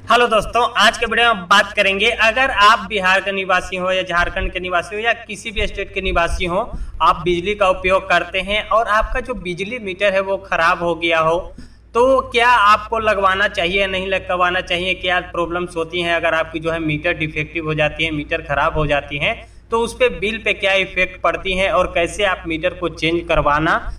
Hello दोस्तों, आज के वीडियो में बात करेंगे। अगर आप बिहार के निवासी हो या झारखंड के निवासी हो या किसी भी स्टेट के निवासी हो, आप बिजली का उपयोग करते हैं और आपका जो बिजली मीटर है वो खराब हो गया हो, तो क्या आपको लगवाना चाहिए या नहीं लगवाना चाहिए? क्या प्रॉब्लम्स होती हैं अगर आपकी जो है मीटर डिफेक्टिव हो जाती है, मीटर खराब हो जाती है, तो उस पर बिल पे क्या इफेक्ट पड़ती है और कैसे आप मीटर को चेंज करवाना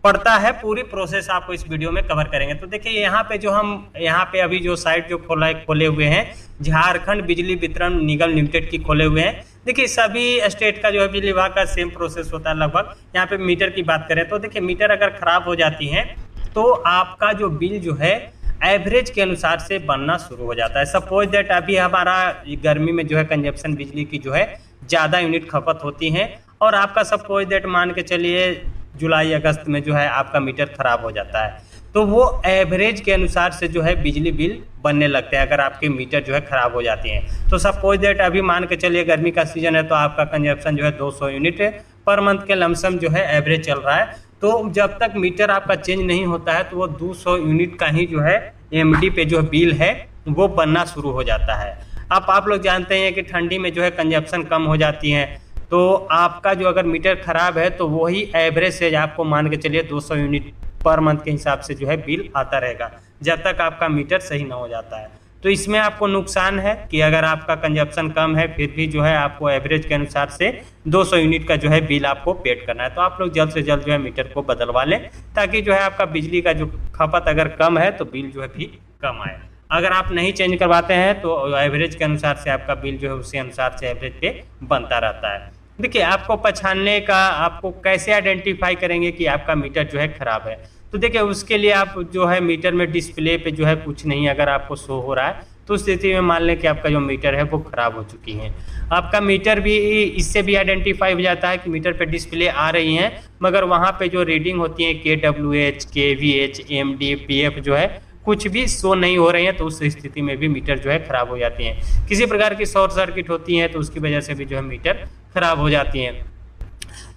पड़ता है, पूरी प्रोसेस आपको इस वीडियो में कवर करेंगे। तो देखिए यहाँ पे जो हम यहाँ पे अभी जो साइट जो खोले हुए हैं, झारखंड बिजली वितरण निगम लिमिटेड की खोले हुए हैं। देखिए सभी स्टेट का जो है बिजली विभाग का सेम प्रोसेस होता है लगभग। यहाँ पे मीटर की बात करें तो देखिए मीटर अगर खराब हो जाती है तो आपका जो बिल जो है एवरेज के अनुसार से बनना शुरू हो जाता है। सपोज दैट अभी हमारा गर्मी में जो है कंजप्शन बिजली की जो है ज़्यादा यूनिट खपत होती है और आपका सपोज दैट मान के चलिए जुलाई अगस्त में जो है आपका मीटर खराब हो जाता है, तो वो एवरेज के अनुसार से जो है बिजली बिल बनने लगते हैं। अगर आपके मीटर जो है खराब हो जाती हैं तो सपोज दैट अभी मान के चलिए गर्मी का सीजन है तो आपका कंजप्शन जो है 200 यूनिट पर मंथ के लमसम जो है एवरेज चल रहा है। तो जब तक मीटर आपका चेंज नहीं होता है तो वो 200 यूनिट का ही जो है एमडी पे जो बिल है वो बनना शुरू हो जाता है। अब आप लोग जानते हैं कि ठंडी में जो है कंजप्शन कम हो जाती है, तो आपका जो अगर मीटर खराब है तो वही एवरेज से आपको मान के चलिए 200 यूनिट पर मंथ के हिसाब से जो है बिल आता रहेगा जब तक आपका मीटर सही ना हो जाता है। तो इसमें आपको नुकसान है कि अगर आपका कंजप्शन कम है फिर भी जो है आपको एवरेज के अनुसार से 200 यूनिट का जो है बिल आपको पेड करना है। तो आप लोग जल्द से जल्द जो है मीटर को बदलवा लें ताकि जो है आपका बिजली का जो खपत अगर कम है तो बिल जो है भी कम आए। अगर आप नहीं चेंज करवाते हैं तो एवरेज के अनुसार से आपका बिल जो है उसी अनुसार से एवरेज पे बनता रहता है। देखिए आपको पहचानने का, आपको कैसे आइडेंटिफाई करेंगे कि आपका मीटर जो है खराब है, तो देखिए उसके लिए आप जो है मीटर में डिस्प्ले पे जो है कुछ नहीं अगर आपको शो हो रहा है तो उस स्थिति में मान लें कि आपका जो मीटर है वो खराब हो चुकी है। आपका मीटर भी इससे भी आइडेंटिफाई हो जाता है कि मीटर पे डिस्प्ले आ रही हैं मगर वहाँ पे जो रीडिंग होती है KWH, KVH, MD, PF जो है कुछ भी शो नहीं हो रही है, तो उस स्थिति में भी मीटर जो है खराब हो जाती हैं। किसी प्रकार की शॉर्ट सर्किट होती है तो उसकी वजह से भी जो है मीटर खराब हो जाती हैं।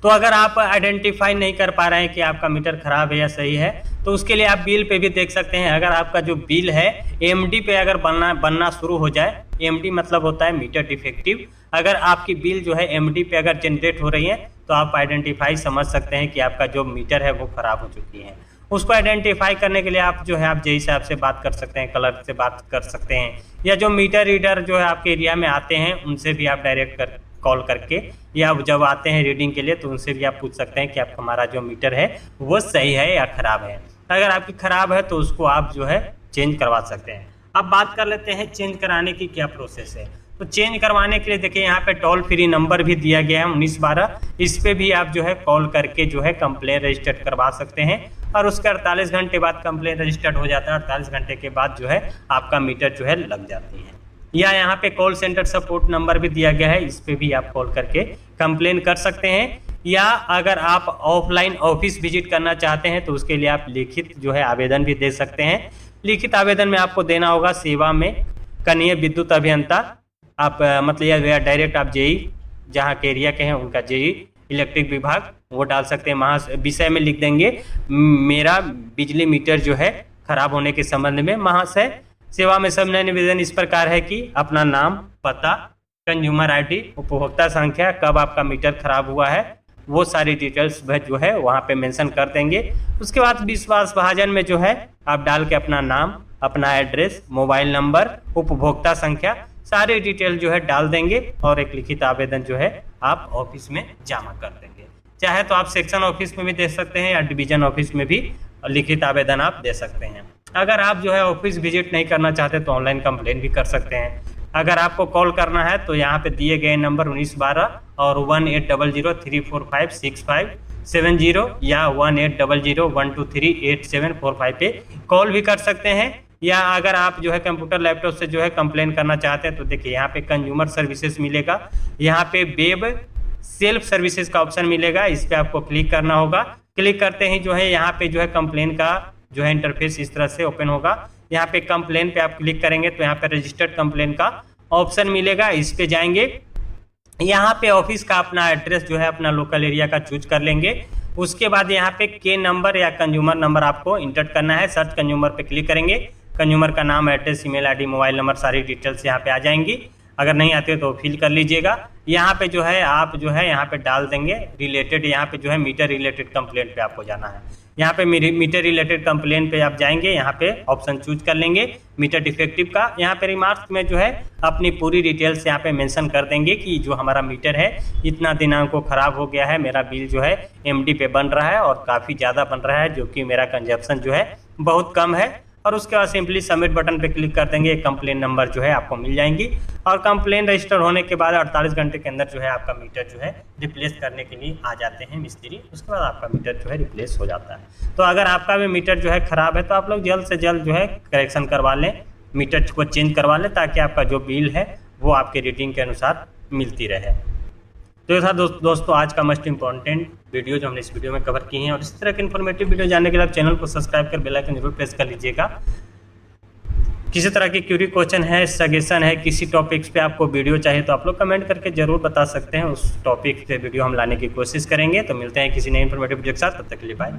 तो अगर आप आइडेंटिफाई नहीं कर पा रहे हैं कि आपका मीटर खराब है या सही है तो उसके लिए आप बिल पे भी देख सकते हैं। अगर आपका जो बिल है एमडी पे अगर बनना शुरू हो जाए, एमडी मतलब होता है मीटर डिफेक्टिव, अगर आपकी बिल जो है एमडी पे अगर जनरेट हो रही है तो आप आइडेंटिफाई समझ सकते हैं कि आपका जो मीटर है वो खराब हो चुकी है। उसको आइडेंटिफाई करने के लिए आप जो है आप जई साहब से बात कर सकते हैं, कलर से बात कर सकते हैं, या जो मीटर रीडर जो है आपके एरिया में आते हैं उनसे भी आप डायरेक्ट कॉल करके या जब आते हैं रीडिंग के लिए तो उनसे भी आप पूछ सकते हैं कि आप हमारा जो मीटर है वो सही है या खराब है। अगर आपकी खराब है तो उसको आप जो है चेंज करवा सकते हैं। अब बात कर लेते हैं चेंज कराने की क्या प्रोसेस है। तो चेंज करवाने के लिए देखिए यहाँ पे टोल फ्री नंबर भी दिया गया है 1912, इस पे भी आप जो है कॉल करके जो है कंप्लेन रजिस्टर्ड करवा सकते हैं और उसके 48 घंटे बाद कंप्लेन रजिस्टर्ड हो जाता है। 48 घंटे के बाद जो है आपका मीटर जो है लग जाती है। या यहाँ पे कॉल सेंटर सपोर्ट नंबर भी दिया गया है, इस पे भी आप कॉल करके कंप्लेन कर सकते हैं। या अगर आप ऑफलाइन ऑफिस विजिट करना चाहते हैं तो उसके लिए आप लिखित जो है आवेदन भी दे सकते हैं। लिखित आवेदन में आपको देना होगा सेवा में कनीय विद्युत अभियंता, आप मतलब या डायरेक्ट आप जेई जहाँ के एरिया के हैं उनका जेई इलेक्ट्रिक विभाग वो डाल सकते हैं। वहाँ विषय में लिख देंगे मेरा बिजली मीटर जो है खराब होने के संबंध में महाशय सेवा में सब निवेदन इस प्रकार है कि अपना नाम, पता, कंज्यूमर आईडी, उपभोक्ता संख्या, कब आपका मीटर खराब हुआ है, वो सारी डिटेल्स जो है वहाँ पे मेंशन कर देंगे। उसके बाद विश्वास भाजन में जो है आप डाल के अपना नाम, अपना एड्रेस, मोबाइल नंबर, उपभोक्ता संख्या सारी डिटेल जो है डाल देंगे और एक लिखित आवेदन जो है आप ऑफिस में जमा कर देंगे। चाहे तो आप सेक्शन ऑफिस में भी दे सकते हैं या डिवीजन ऑफिस में भी लिखित आवेदन आप दे सकते हैं। अगर आप जो है ऑफिस विजिट नहीं करना चाहते तो ऑनलाइन कंप्लेन भी कर सकते हैं। अगर आपको कॉल करना है तो यहाँ पे दिए गए नंबर 1912 और 1800-345-6570 या 1800-123-8745 पे कॉल भी कर सकते हैं। या अगर आप जो है कंप्यूटर लैपटॉप से जो है कंप्लेन करना चाहते हैं तो देखिए यहाँ पे कंज्यूमर सर्विसेज मिलेगा, यहाँ पे वेब सेल्फ सर्विसेज का ऑप्शन मिलेगा, इस पे आपको क्लिक करना होगा। क्लिक करते ही जो है यहाँ पे जो है कंप्लेन का जो है इंटरफेस इस तरह से ओपन होगा। यहाँ पे कंप्लेन पे आप क्लिक करेंगे तो यहाँ पे रजिस्टर्ड कंप्लेन का ऑप्शन मिलेगा, इस पे जाएंगे। यहाँ पे ऑफिस का अपना एड्रेस जो है अपना लोकल एरिया का चूज कर लेंगे। उसके बाद यहाँ पे के नंबर या कंज्यूमर नंबर आपको इंटर करना है। सर्च कंज्यूमर पे क्लिक करेंगे, कंज्यूमर का नाम, address, email ID, mobile number, सारी डिटेल्स यहाँ पे आ जाएंगी। अगर नहीं आते हो तो फिल कर लीजिएगा। यहाँ पे जो है आप जो है यहाँ पे डाल देंगे रिलेटेड, यहाँ पे जो है मीटर रिलेटेड कंप्लेंट पे आपको जाना है। यहाँ पे मीटर रिलेटेड कंप्लेंट पे आप जाएंगे, यहाँ पे ऑप्शन चूज कर लेंगे मीटर डिफेक्टिव का। यहाँ पे रिमार्क्स में जो है अपनी पूरी डिटेल्स यहाँ पे मेंशन कर देंगे कि जो हमारा मीटर है इतना दिनांक को खराब हो गया है, मेरा बिल जो है एमडी पे बन रहा है और काफ़ी ज़्यादा बन रहा है, जो कि मेरा कंजप्शन जो है बहुत कम है। और उसके बाद सिंपली सबमिट बटन पे क्लिक कर देंगे, एक कंप्लेन नंबर जो है आपको मिल जाएंगी और कंप्लेन रजिस्टर होने के बाद 48 घंटे के अंदर जो है आपका मीटर जो है रिप्लेस करने के लिए आ जाते हैं मिस्त्री। उसके बाद आपका मीटर जो है रिप्लेस हो जाता है। तो अगर आपका भी मीटर जो है ख़राब है तो आप लोग जल्द से जल्द जो है करेक्शन करवा लें, मीटर को चेंज करवा लें, ताकि आपका जो बिल है वो आपके रीडिंग के अनुसार मिलती रहे। तो ये था दोस्तों आज का मोस्ट इंपॉर्टेंट वीडियो जो हमने इस वीडियो में कवर की है। और इस तरह के इन्फॉर्मेटिव वीडियो जानने के लिए आप चैनल को सब्सक्राइब कर बेल आइकन जरूर प्रेस कर लीजिएगा। किसी तरह की क्यूरी, क्वेश्चन है, सजेशन है, किसी टॉपिक्स पे आपको वीडियो चाहिए तो आप लोग कमेंट करके जरूर बता सकते हैं। उस टॉपिक पे वीडियो हम लाने की कोशिश करेंगे। तो मिलते हैं किसी नए इन्फॉर्मेटिव वीडियो के साथ, तब तक के लिए बाय।